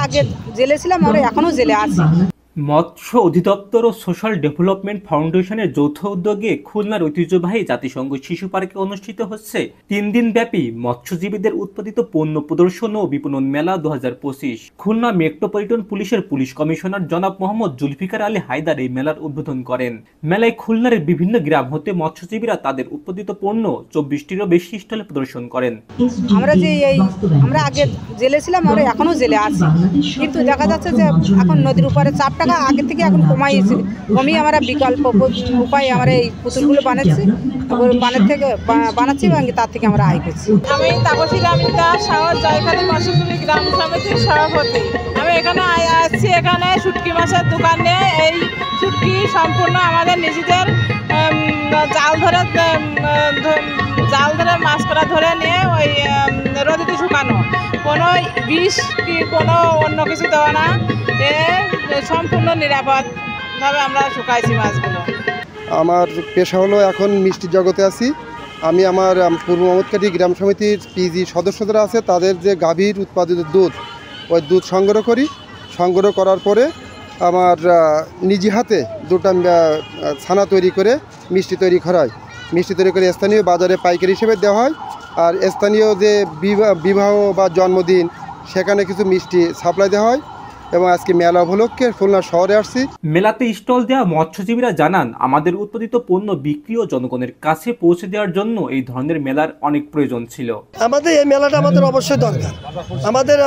আগে জেলে ছিলাম, আমরা এখনো জেলে আছি। মৎস্য অধিদপ্তর ও সোশ্যাল ডেভেলপমেন্ট ফাউন্ডেশনের যৌথ উদ্যোগে খুলনার ঐতিহ্যবাহী জাতিসংঘ শিশু পার্কে অনুষ্ঠিত হচ্ছে 3 দিন ব্যাপী মৎস্যজীবীদের উৎপাদিত পণ্য প্রদর্শন ও বিপণন মেলা 2025। খুলনা মেট্রোপলিটন পুলিশের পুলিশ কমিশনার জনাব মোহাম্মদ জুলফিকার আলী হায়দার এই মেলার উদ্বোধন করেন। মেলায় খুলনার বিভিন্ন গ্রাম হতে মৎস্যজীবীরা তাদের উৎপাদিত পণ্য 24টিরও বেশি স্টলে প্রদর্শন করেন। আমরা আগে জেলে ছিলাম, আমরা এখনো জেলে আছি, কিন্তু দেখা যাচ্ছে যে এখন নদীর উপরে চাপ টাকা আগে থেকে এখন কমিয়ে আমরা বিকল্প উপায়ে আমরা এই পুতুলগুলো বানাচ্ছি এবং তার থেকে আমরা আয় করছি। আমি তাপসী রামিতা সাহস জয়খালী মৎস্যজীবী গ্রাম সমিতির সভাপতি। আমি এখানে আসছি, এখানে শুটকি মাছের দোকান নিয়ে। এই শুটকি সম্পূর্ণ আমাদের নিজেদের জাল ধরে মাছ করা ধরে নিয়ে ওই রোদিতে শুকানো, কোনো বিষ কি কোনো অন্য কিছু দেওয়া না, সম্পূর্ণ নিরাপদভাবে আমরা শুকাইছি মাছগুলো। আমার পেশা হলো এখন মিষ্টি জগতে আছি। আমি আমার পূর্ব মোহাম্মদকাটি গ্রাম সমিতির পিজি সদস্যরা আছে, তাদের যে গাভীর উৎপাদিত দুধ, ওই দুধ সংগ্রহ করার পরে আমার নিজে হাতে দুটো ছানা তৈরি করে মিষ্টি তৈরি করা হয়। মিষ্টি তৈরি করে স্থানীয় বাজারে পাইকারি হিসেবে দেওয়া হয়। আর স্থানীয় যে বিবাহ বা জন্মদিন, সেখানে কিছু মিষ্টি সাপ্লাই দেওয়া হয়। এবং আজকে মেলা উপলক্ষে খুলনা শহরে আসছি। মেলাতে স্টল দেওয়া মৎস্যজীবীরা জানান, আমাদের উৎপাদিত পণ্য বিক্রি ও জনগণের কাছে পৌঁছে দেওয়ার জন্য এই ধরনের মেলার অনেক প্রয়োজন ছিল। আমাদের এই মেলাটা আমাদের অবশ্যই দরকার। আমাদের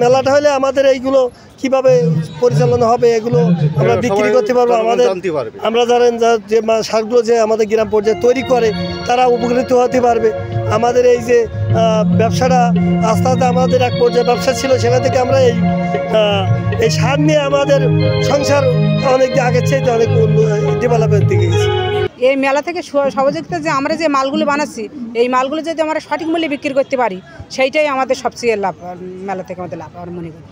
মেলাটা হলে আমাদের এইগুলো কিভাবে পরিচালনা হবে, এগুলো আমরা বিক্রি করতে পারবো। আমরা জানেন যে সারগুলো যে আমাদের গ্রাম পর্যায়ে তৈরি করে, তারা উপকৃত হতে পারবে। আমাদের এই যে ব্যবসাটা আস্তে আস্তে আমাদের এক পর্যায়ে ব্যবসা ছিল, সেখান থেকে আমরা এই সার নিয়ে আমাদের সংসার অনেক আগের চাইতে অনেক ডেভেলপের দিকে গেছে। এই মেলা থেকে সহযোগিতা যে আমরা যে মালগুলো বানাচ্ছি, এই মালগুলো যদি আমরা সঠিক মূল্যে বিক্রি করতে পারি, সেইটাই আমাদের সবচেয়ে লাভ। মেলা থেকে আমাদের লাভ আমরা মনে করি।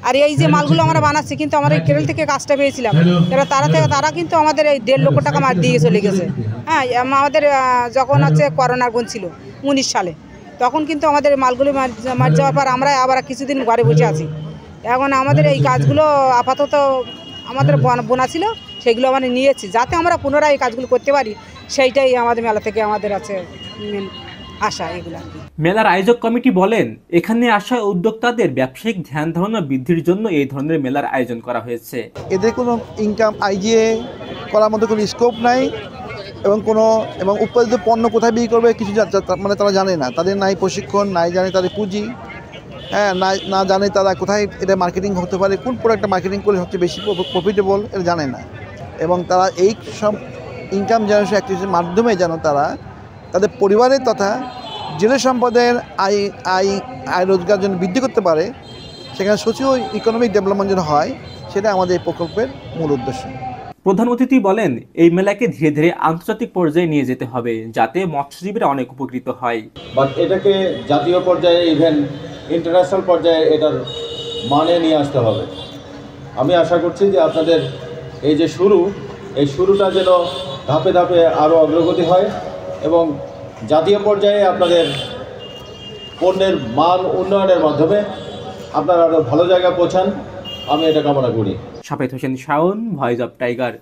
আর এই যে মালগুলো আমরা বানাচ্ছি, কিন্তু আমরা কেরল থেকে কাজটা পেয়েছিলাম, এবার তারা কিন্তু আমাদের এই 1.5 লক্ষ টাকা মার দিয়ে চলে গেছে। হ্যাঁ, আমাদের যখন হচ্ছে করোনার গুণ ছিল 19 সালে, তখন কিন্তু আমাদের মালগুলো মার যাওয়ার পর আমরা আবার কিছুদিন ঘরে বসে আছি। এখন আমাদের এই কাজগুলো আপাতত আমাদের বোনা ছিল, সেগুলো আমরা নিয়েছি যাতে আমরা পুনরায় এই কাজগুলো করতে পারি। সেইটাই আমাদের মেলা থেকে আমাদের আছে মেন আশা। এগুলো মেলার আয়োজক কমিটি বলেন, এখানে আসা উদ্যোক্তাদের ব্যবসায়িক ধ্যান ধারণা বৃদ্ধির জন্য এই ধরনের মেলার আয়োজন করা হয়েছে। এদের কোনো ইনকাম আইজিএ করার মতো কোনো স্কোপ নাই এবং উৎপাদিত পণ্য কোথায় বিক্রি করবে কিছু মানে তারা জানে না। তাদের নাই প্রশিক্ষণ, নাই জানে তাদের পুঁজি, হ্যাঁ না জানে তারা কোথায় এটা মার্কেটিং হতে পারে, কোন প্রোডাক্টটা মার্কেটিং করলে সবচেয়ে বেশি প্রফিটেবল, এটা জানে না। এবং তারা এই সব ইনকাম জেনারেশন অ্যাক্টিভিটির মাধ্যমে যেন তারা তাদের পরিবারের তথা জেলে সম্পদের আয় রোজগার জন্য বৃদ্ধি করতে পারে, সেখানে সোশিও ইকোনমিক ডেভেলপমেন্ট যেন হয়, সেটা আমাদের এই প্রকল্পের মূল উদ্দেশ্য। প্রধান অতিথি বলেন, এই মেলাকে ধীরে ধীরে আন্তর্জাতিক পর্যায়ে নিয়ে যেতে হবে, যাতে মৎস্যজীবীরা অনেক উপকৃত হয়। বাট এটাকে জাতীয় পর্যায়ে, ইভেন ইন্টারন্যাশনাল পর্যায়ে এটার মানে নিয়ে আসতে হবে। আমি আশা করছি যে আপনাদের এই যে এই শুরুটা যেন ধাপে ধাপে আরও অগ্রগতি হয় এবং জাতীয় পর্যায়ে আপনাদের পণ্যের মান উন্নয়নের মাধ্যমে আপনারা আরও ভালো জায়গায় পৌঁছান, আমি এটা কামনা করি। Shafed Hossain Shaon, voice of tiger.